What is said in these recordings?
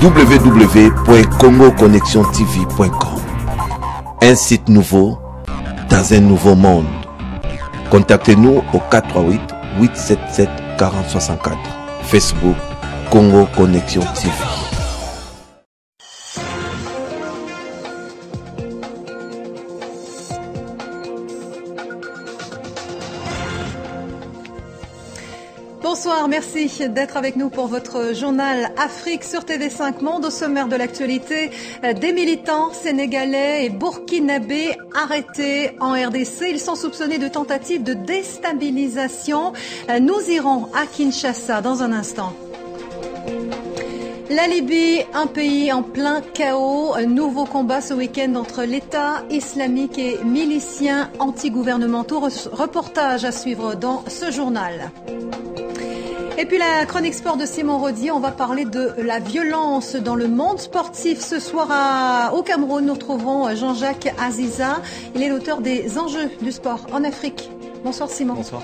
www.congoconnexiontv.com. Un site nouveau dans un nouveau monde. Contactez-nous au 438 877 4064. Facebook Congo Connexion TV. Bonsoir, merci d'être avec nous pour votre journal Afrique sur TV5 Monde. Au sommaire de l'actualité, des militants sénégalais et burkinabés arrêtés en RDC. Ils sont soupçonnés de tentatives de déstabilisation. Nous irons à Kinshasa dans un instant. La Libye, un pays en plein chaos. Un nouveau combat ce week-end entre l'État islamique et miliciens anti-gouvernementaux. Reportage à suivre dans ce journal. Et puis la chronique sport de Simon Rodier, on va parler de la violence dans le monde sportif. Ce soir au Cameroun, nous retrouverons Jean-Jacques Aziza. Il est l'auteur des enjeux du sport en Afrique. Bonsoir Simon. Bonsoir.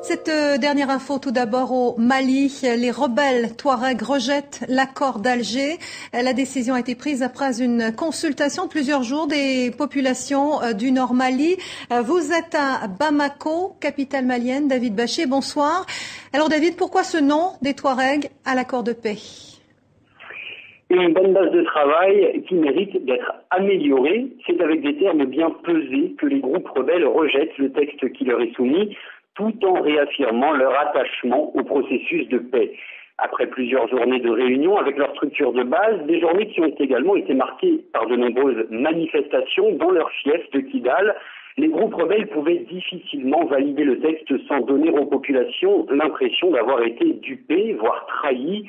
Cette dernière info tout d'abord au Mali. Les rebelles Touaregs rejettent l'accord d'Alger. La décision a été prise après une consultation de plusieurs jours des populations du Nord Mali. Vous êtes à Bamako, capitale malienne. David Bachet, bonsoir. Alors David, pourquoi ce nom des Touaregs à l'accord de paix? Une bonne base de travail qui mérite d'être améliorée. C'est avec des termes bien pesés que les groupes rebelles rejettent le texte qui leur est soumis, tout en réaffirmant leur attachement au processus de paix. Après plusieurs journées de réunion avec leur structure de base, des journées qui ont également été marquées par de nombreuses manifestations dans leur fief de Kidal, les groupes rebelles pouvaient difficilement valider le texte sans donner aux populations l'impression d'avoir été dupées, voire trahies.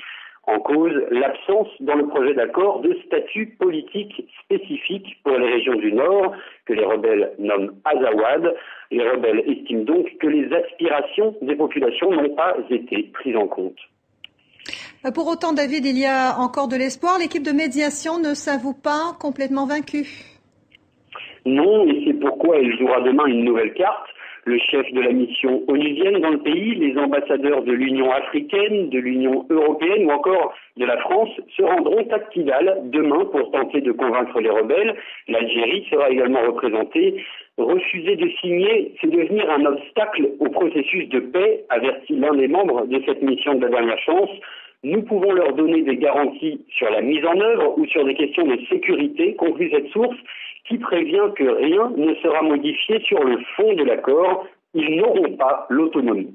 En cause, l'absence dans le projet d'accord de statut politique spécifique pour les régions du Nord, que les rebelles nomment Azawad. Les rebelles estiment donc que les aspirations des populations n'ont pas été prises en compte. Pour autant, David, il y a encore de l'espoir. L'équipe de médiation ne s'avoue pas complètement vaincue. Non, et c'est pourquoi elle jouera demain une nouvelle carte. Le chef de la mission onusienne dans le pays, les ambassadeurs de l'Union africaine, de l'Union européenne ou encore de la France se rendront à Kidal demain pour tenter de convaincre les rebelles. L'Algérie sera également représentée. Refuser de signer, c'est devenir un obstacle au processus de paix, avertit l'un des membres de cette mission de la dernière chance. Nous pouvons leur donner des garanties sur la mise en œuvre ou sur des questions de sécurité, conclut cette source, qui prévient que rien ne sera modifié sur le fond de l'accord. Ils n'auront pas l'autonomie.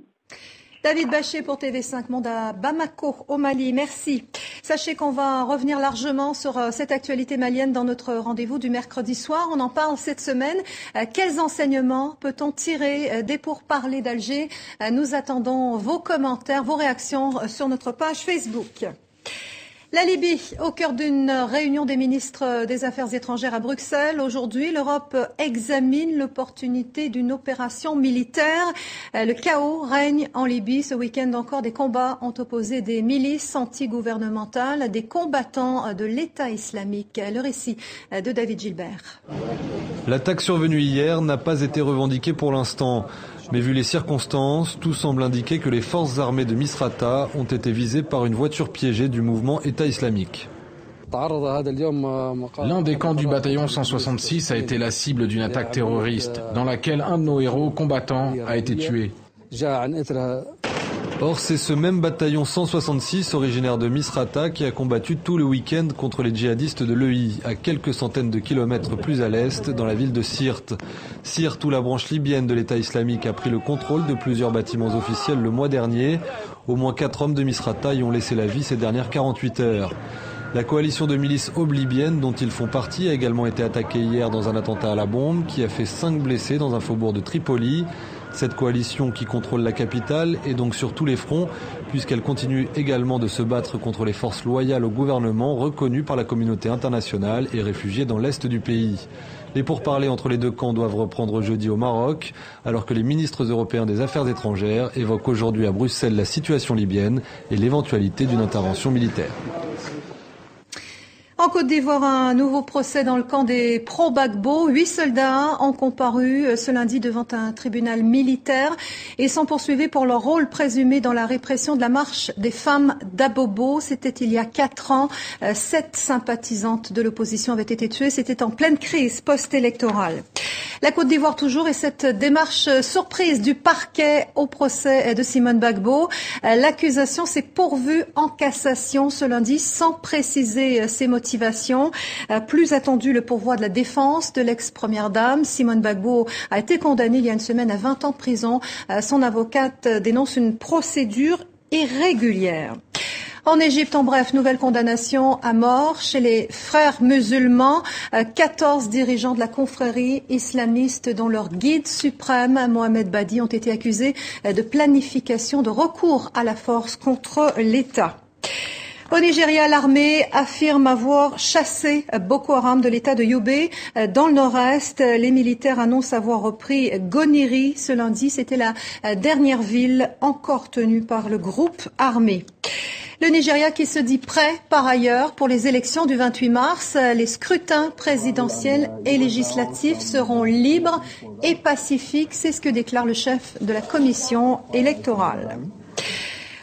David Bachet pour TV5 Monde à Bamako, au Mali. Merci. Sachez qu'on va revenir largement sur cette actualité malienne dans notre rendez-vous du mercredi soir. On en parle cette semaine. Quels enseignements peut-on tirer des pourparlers d'Alger? Nous attendons vos commentaires, vos réactions sur notre page Facebook. La Libye, au cœur d'une réunion des ministres des Affaires étrangères à Bruxelles. Aujourd'hui, l'Europe examine l'opportunité d'une opération militaire. Le chaos règne en Libye. Ce week-end encore, des combats ont opposé des milices antigouvernementales à des combattants de l'État islamique. Le récit de David Gilbert. L'attaque survenue hier n'a pas été revendiquée pour l'instant. Mais vu les circonstances, tout semble indiquer que les forces armées de Misrata ont été visées par une voiture piégée du mouvement État islamique. L'un des camps du bataillon 166 a été la cible d'une attaque terroriste, dans laquelle un de nos héros combattants a été tué. Or, c'est ce même bataillon 166, originaire de Misrata, qui a combattu tout le week-end contre les djihadistes de l'EI, à quelques centaines de kilomètres plus à l'est, dans la ville de Sirte. Sirte, où la branche libyenne de l'État islamique a pris le contrôle de plusieurs bâtiments officiels le mois dernier. Au moins 4 hommes de Misrata y ont laissé la vie ces dernières 48 heures. La coalition de milices aube-libyennes, dont ils font partie, a également été attaquée hier dans un attentat à la bombe, qui a fait 5 blessés dans un faubourg de Tripoli. Cette coalition qui contrôle la capitale est donc sur tous les fronts, puisqu'elle continue également de se battre contre les forces loyales au gouvernement, reconnues par la communauté internationale et réfugiées dans l'est du pays. Les pourparlers entre les deux camps doivent reprendre jeudi au Maroc, alors que les ministres européens des Affaires étrangères évoquent aujourd'hui à Bruxelles la situation libyenne et l'éventualité d'une intervention militaire. En Côte d'Ivoire, un nouveau procès dans le camp des pro-Gbagbo. 8 soldats ont comparu ce lundi devant un tribunal militaire et sont poursuivis pour leur rôle présumé dans la répression de la marche des femmes d'Abobo. C'était il y a 4 ans. 7 sympathisantes de l'opposition avaient été tuées. C'était en pleine crise post-électorale. La Côte d'Ivoire toujours et cette démarche surprise du parquet au procès de Simone Gbagbo. L'accusation s'est pourvue en cassation ce lundi sans préciser ses motivations. Plus attendu, le pourvoi de la défense de l'ex-première dame. Simone Gbagbo a été condamnée il y a une semaine à 20 ans de prison. Son avocate dénonce une procédure irrégulière. En Égypte, en bref, nouvelle condamnation à mort chez les frères musulmans. 14 dirigeants de la confrérie islamiste, dont leur guide suprême, Mohamed Badi, ont été accusés de planification de recours à la force contre l'État. Au Nigeria, l'armée affirme avoir chassé Boko Haram de l'État de Yobe dans le nord-est. Les militaires annoncent avoir repris Goniri ce lundi. C'était la dernière ville encore tenue par le groupe armé. Le Nigeria qui se dit prêt par ailleurs pour les élections du 28 mars. Les scrutins présidentiels et législatifs seront libres et pacifiques. C'est ce que déclare le chef de la commission électorale.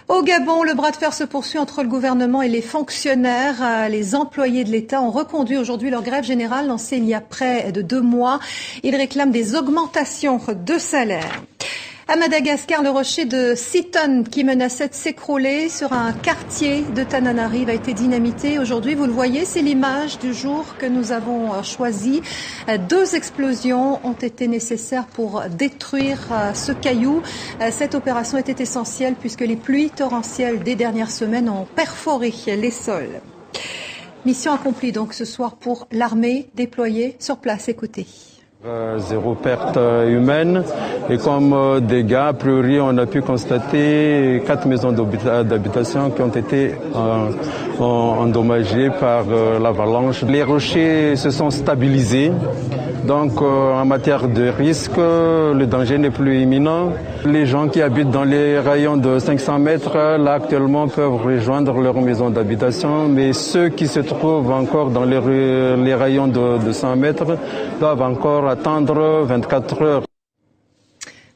Au Gabon, le bras de fer se poursuit entre le gouvernement et les fonctionnaires. Les employés de l'État ont reconduit aujourd'hui leur grève générale lancée il y a près de 2 mois. Ils réclament des augmentations de salaire. À Madagascar, le rocher de 6 tonnes qui menaçait de s'écrouler sur un quartier de Tananarive a été dynamité. Aujourd'hui, vous le voyez, c'est l'image du jour que nous avons choisi. 2 explosions ont été nécessaires pour détruire ce caillou. Cette opération était essentielle puisque les pluies torrentielles des dernières semaines ont perforé les sols. Mission accomplie donc ce soir pour l'armée déployée sur place. Écoutez. 0 perte humaine et comme dégâts, a priori, on a pu constater 4 maisons d'habitation qui ont été endommagées par l'avalanche. Les rochers se sont stabilisés, donc en matière de risque, le danger n'est plus imminent. Les gens qui habitent dans les rayons de 500 mètres, là actuellement, peuvent rejoindre leur maison d'habitation, mais ceux qui se trouvent encore dans les rayons de 100 mètres doivent encore attendre 24 heures.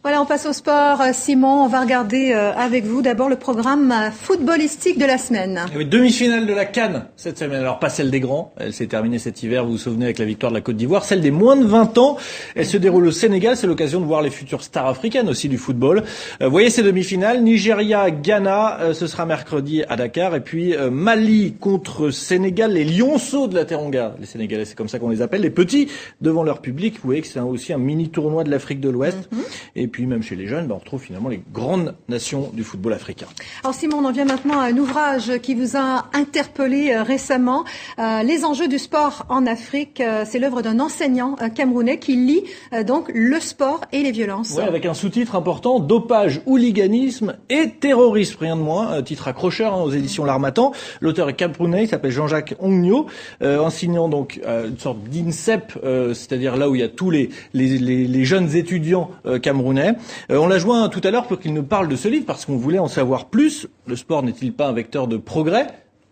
Voilà, on passe au sport. Simon, on va regarder avec vous d'abord le programme footballistique de la semaine. Oui, demi-finale de la CAN cette semaine. Alors pas celle des grands, elle s'est terminée cet hiver, vous vous souvenez, avec la victoire de la Côte d'Ivoire. Celle des moins de 20 ans, elle se déroule au Sénégal. C'est l'occasion de voir les futures stars africaines aussi du football. Voyez ces demi-finales, Nigeria, Ghana, ce sera mercredi à Dakar. Et puis Mali contre Sénégal, les lionceaux de la Teranga. Les Sénégalais, c'est comme ça qu'on les appelle, les petits devant leur public. Vous voyez que c'est aussi un mini tournoi de l'Afrique de l'Ouest. Et puis même chez les jeunes, on retrouve finalement les grandes nations du football africain. Alors Simon, on en vient maintenant à un ouvrage qui vous a interpellé récemment. Les enjeux du sport en Afrique, c'est l'œuvre d'un enseignant camerounais qui lit donc le sport et les violences. Oui, avec un sous-titre important, dopage, hooliganisme et terrorisme, rien de moins. Un titre accrocheur aux éditions L'Harmattan. L'auteur est camerounais, il s'appelle Jean-Jacques Ongno, enseignant donc une sorte d'INSEP, c'est-à-dire là où il y a tous les jeunes étudiants camerounais. On l'a joint tout à l'heure pour qu'il nous parle de ce livre parce qu'on voulait en savoir plus. Le sport n'est-il pas un vecteur de progrès ?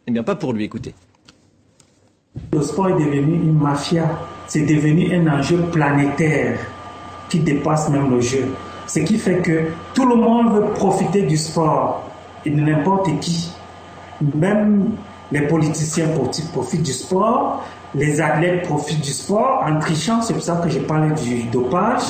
Eh bien, pas pour lui, écoutez. Le sport est devenu une mafia, c'est devenu un enjeu planétaire qui dépasse même le jeu. Ce qui fait que tout le monde veut profiter du sport, et de n'importe qui. Même les politiciens profitent du sport, les athlètes profitent du sport en trichant, c'est pour ça que je parlais du dopage.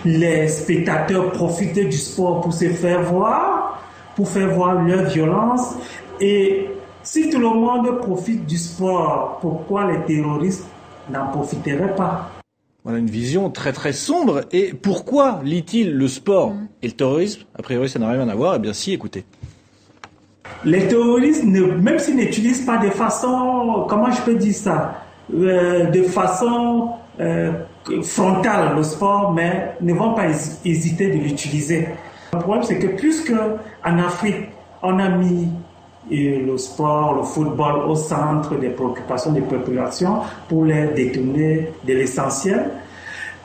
Les spectateurs profitent du sport pour se faire voir, pour faire voir leur violence. Et si tout le monde profite du sport, pourquoi les terroristes n'en profiteraient pas ? Voilà une vision très très sombre. Et pourquoi lie-t-il le sport et le terrorisme ? A priori, ça n'a rien à voir. Eh bien si, écoutez. Les terroristes, même s'ils n'utilisent pas de façon, comment je peux dire ça, de façon frontale le sport, mais ne vont pas hésiter de l'utiliser. Le problème, c'est que plus qu'en Afrique, on a mis le sport, le football au centre des préoccupations des populations pour les détourner de l'essentiel.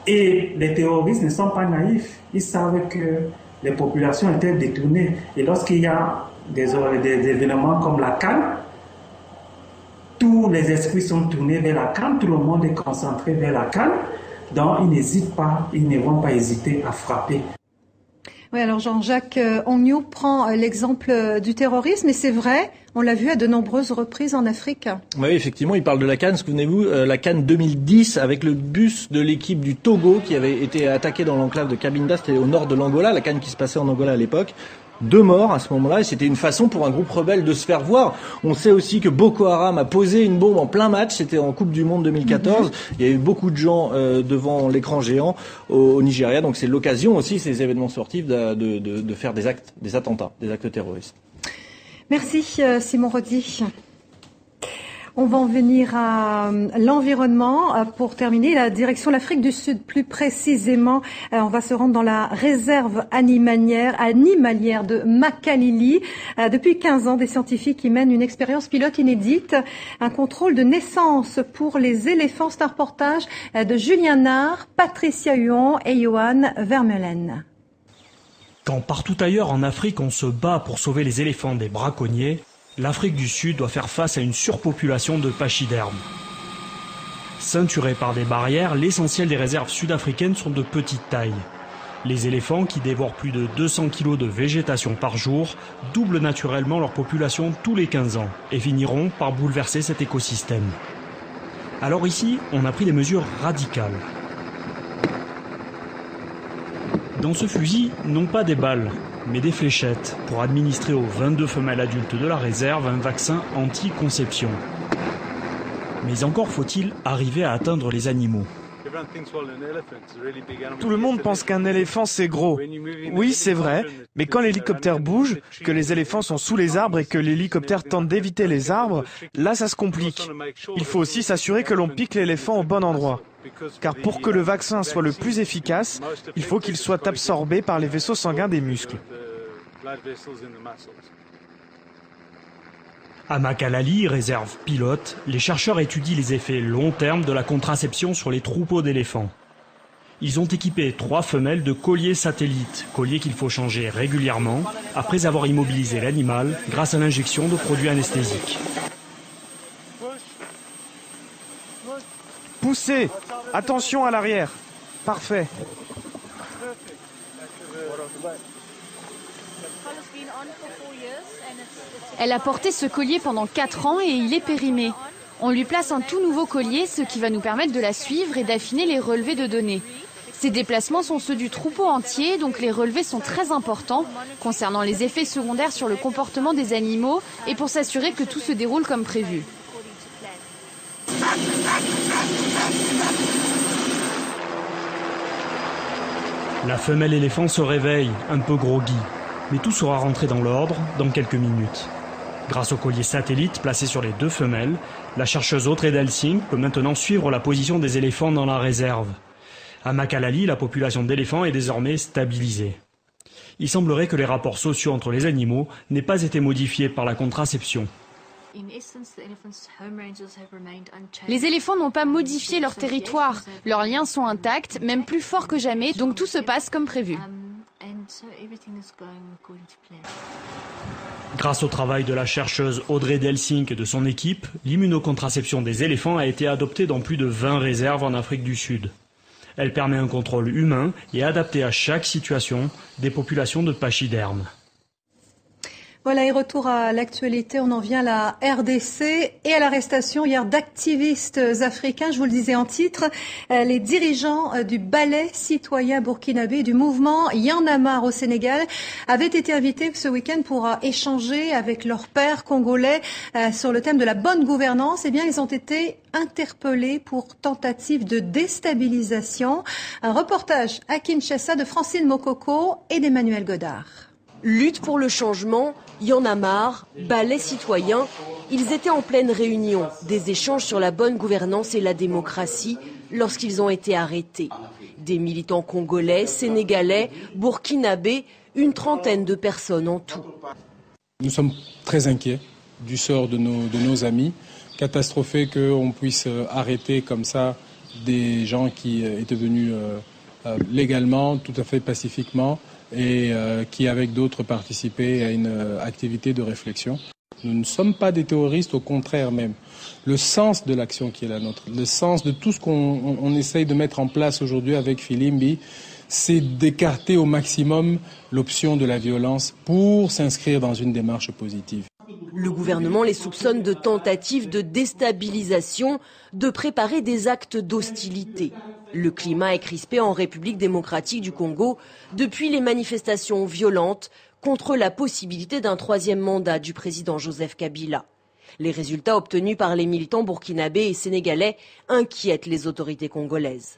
Et les terroristes ne sont pas naïfs. Ils savent que les populations étaient détournées. Et lorsqu'il y a des événements comme la CAN, tous les esprits sont tournés vers la CAN, tout le monde est concentré vers la CAN, donc ils n'hésitent pas, ils ne vont pas hésiter à frapper. Oui, alors Jean-Jacques Ongniou prend l'exemple du terrorisme, et c'est vrai, on l'a vu à de nombreuses reprises en Afrique. Oui, effectivement, il parle de la CAN, souvenez-vous, la CAN 2010, avec le bus de l'équipe du Togo qui avait été attaqué dans l'enclave de Cabinda, c'était au nord de l'Angola, la CAN qui se passait en Angola à l'époque. 2 morts à ce moment-là, et c'était une façon pour un groupe rebelle de se faire voir. On sait aussi que Boko Haram a posé une bombe en plein match, c'était en Coupe du Monde 2014. Il y a eu beaucoup de gens devant l'écran géant au Nigeria, donc c'est l'occasion aussi, ces événements sportifs, de faire des attentats, des actes terroristes. Merci Simon Rodi. On va en venir à l'environnement pour terminer. La direction de l'Afrique du Sud, plus précisément, on va se rendre dans la réserve animalière de Makalili. Depuis 15 ans, des scientifiques y mènent une expérience pilote inédite, un contrôle de naissance pour les éléphants. C'est un reportage de Julien Nard, Patricia Huon et Johan Vermeulen. Quand partout ailleurs en Afrique on se bat pour sauver les éléphants des braconniers, l'Afrique du Sud doit faire face à une surpopulation de pachydermes. Ceinturés par des barrières, l'essentiel des réserves sud-africaines sont de petite taille. Les éléphants, qui dévorent plus de 200 kg de végétation par jour, doublent naturellement leur population tous les 15 ans et finiront par bouleverser cet écosystème. Alors ici, on a pris des mesures radicales. Dans ce fusil, non pas des balles, mais des fléchettes pour administrer aux 22 femelles adultes de la réserve un vaccin anti-conception. Mais encore faut-il arriver à atteindre les animaux. Tout le monde pense qu'un éléphant c'est gros. Oui, c'est vrai, mais quand l'hélicoptère bouge, que les éléphants sont sous les arbres et que l'hélicoptère tente d'éviter les arbres, là ça se complique. Il faut aussi s'assurer que l'on pique l'éléphant au bon endroit. Car pour que le vaccin soit le plus efficace, il faut qu'il soit absorbé par les vaisseaux sanguins des muscles. À Makalali, réserve pilote, les chercheurs étudient les effets long terme de la contraception sur les troupeaux d'éléphants. Ils ont équipé 3 femelles de colliers satellites, colliers qu'il faut changer régulièrement, après avoir immobilisé l'animal grâce à l'injection de produits anesthésiques. Poussez! Attention à l'arrière. Parfait. Elle a porté ce collier pendant 4 ans et il est périmé. On lui place un tout nouveau collier, ce qui va nous permettre de la suivre et d'affiner les relevés de données. Ces déplacements sont ceux du troupeau entier, donc les relevés sont très importants concernant les effets secondaires sur le comportement des animaux et pour s'assurer que tout se déroule comme prévu. La femelle éléphant se réveille, un peu groggy, mais tout sera rentré dans l'ordre dans quelques minutes. Grâce au collier satellite placé sur les 2 femelles, la chercheuse Audrey Delsing peut maintenant suivre la position des éléphants dans la réserve. À Makalali, la population d'éléphants est désormais stabilisée. Il semblerait que les rapports sociaux entre les animaux n'aient pas été modifiés par la contraception. Les éléphants n'ont pas modifié leur territoire. Leurs liens sont intacts, même plus forts que jamais, donc tout se passe comme prévu. Grâce au travail de la chercheuse Audrey Delsing et de son équipe, l'immunocontraception des éléphants a été adoptée dans plus de 20 réserves en Afrique du Sud. Elle permet un contrôle humain et adapté à chaque situation des populations de pachydermes. Voilà, et retour à l'actualité, on en vient à la RDC et à l'arrestation hier d'activistes africains. Je vous le disais en titre, les dirigeants du ballet citoyen burkinabé et du mouvement Y en a marre au Sénégal avaient été invités ce week-end pour échanger avec leurs pairs congolais sur le thème de la bonne gouvernance. Eh bien, ils ont été interpellés pour tentative de déstabilisation. Un reportage à Kinshasa de Francine Mokoko et d'Emmanuel Godard. Lutte pour le changement, Y en a marre, ballet citoyen, ils étaient en pleine réunion, des échanges sur la bonne gouvernance et la démocratie lorsqu'ils ont été arrêtés. Des militants congolais, sénégalais, burkinabés, une trentaine de personnes en tout. Nous sommes très inquiets du sort de nos amis, catastrophés qu'on puisse arrêter comme ça des gens qui étaient venus légalement, tout à fait pacifiquement, et qui, avec d'autres, participaient à une activité de réflexion. Nous ne sommes pas des terroristes, au contraire même. Le sens de l'action qui est la nôtre, le sens de tout ce qu'on essaye de mettre en place aujourd'hui avec Filimbi, c'est d'écarter au maximum l'option de la violence pour s'inscrire dans une démarche positive. Le gouvernement les soupçonne de tentatives de déstabilisation, de préparer des actes d'hostilité. Le climat est crispé en République démocratique du Congo depuis les manifestations violentes contre la possibilité d'un troisième mandat du président Joseph Kabila. Les résultats obtenus par les militants burkinabés et sénégalais inquiètent les autorités congolaises.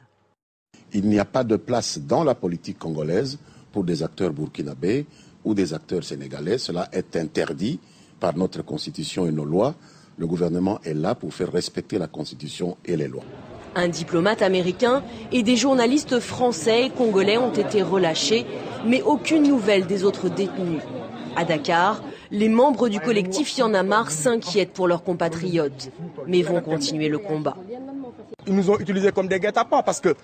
Il n'y a pas de place dans la politique congolaise pour des acteurs burkinabés ou des acteurs sénégalais. Cela est interdit par notre constitution et nos lois. Le gouvernement est là pour faire respecter la constitution et les lois. Un diplomate américain et des journalistes français et congolais ont été relâchés, mais aucune nouvelle des autres détenus. À Dakar, les membres du collectif Y en a marre s'inquiètent pour leurs compatriotes, mais vont continuer le combat. Ils nous ont utilisés comme des guet-apens parce que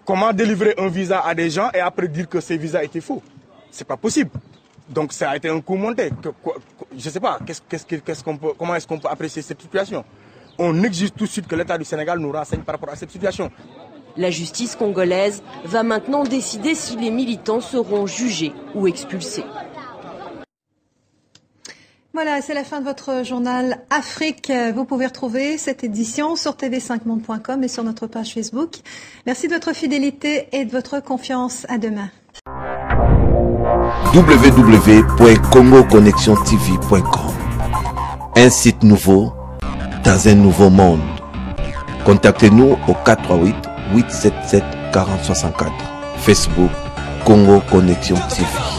comment délivrer un visa à des gens et après dire que ces visas étaient faux? C'est pas possible. Donc ça a été un coup monté. Je ne sais pas, comment est-ce qu'on peut apprécier cette situation? On exige tout de suite que l'État du Sénégal nous renseigne par rapport à cette situation. La justice congolaise va maintenant décider si les militants seront jugés ou expulsés. Voilà, c'est la fin de votre journal Afrique. Vous pouvez retrouver cette édition sur tv5monde.com et sur notre page Facebook. Merci de votre fidélité et de votre confiance. À demain. www.congoconnexiontv.com. Un site nouveau dans un nouveau monde. Contactez-nous au 438 877 4064. Facebook Congo Connexion TV.